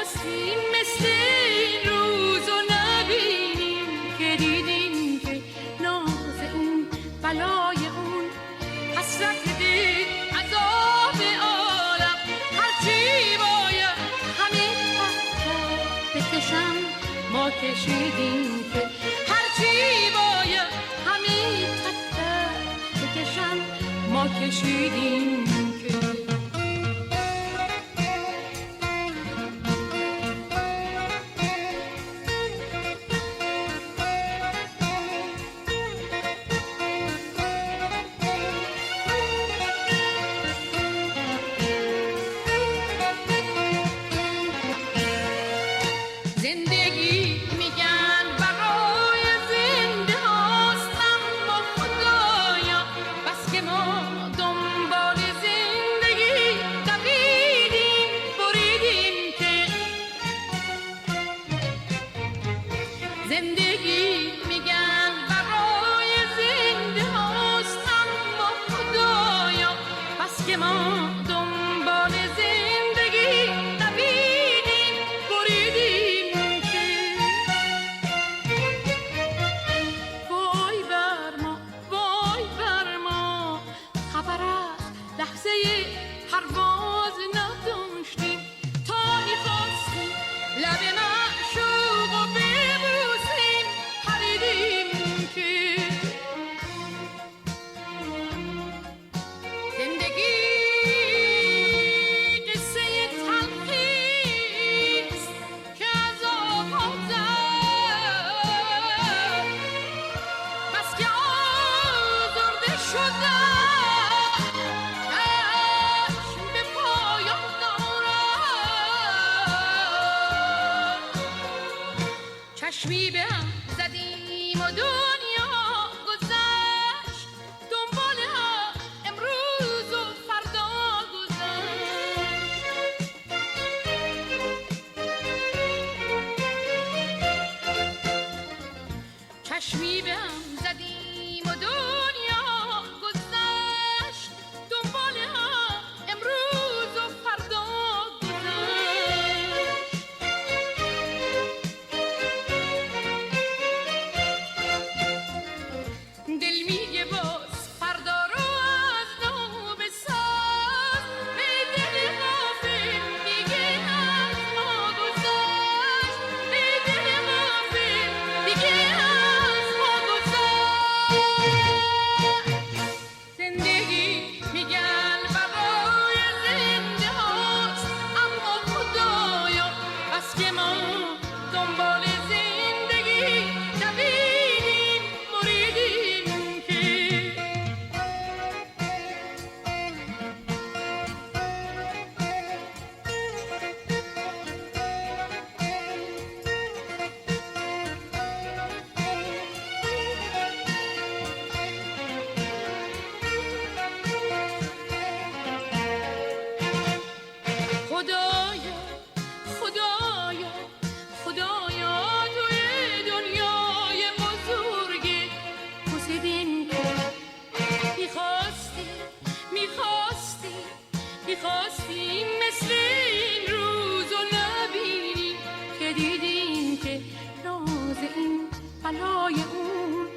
میخواستیم مثل این روز و نبینیم که دیدیم که ناز اون بلای اون حسرت دل عذاب عالم هرچی باید همه تحت بکشم ما کشیدیم که هرچی باید همه تحت بکشم ما کشیدیم که زندگی میگن برای زنده هاست اما خدایا بس که ما دنبال زندگی دویدیم بریدیم که زندگی میگن برای زنده هاست اما خدایا بس که ما دنبال زندگی دویدیم بریدیم لحظه پرواز نداشتیم تا می‌خواستیم لب معشوق و ببوسیم پریدیم که زندگی قصه تلخیست که از آغاز بس که آزرده شدم چشمی به هم زدیم و دنیا گذشت دنبال هم امروز و فردا گذشت چشمی به هم زدیم و دنیا گذشت دنبال هم امروز و فردا میخواستیم مثل این روز و نبینیم که دیدیم که ناز این بلای اون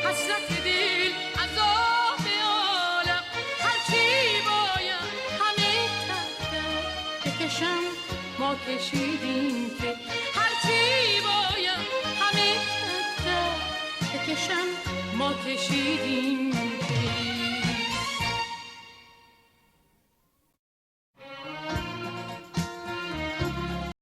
حسرت دل عذاب عالم هرچی باید همه تحت بکشم ما کشیدیم که هرچی باید همه تحت بکشم ما کشیدیم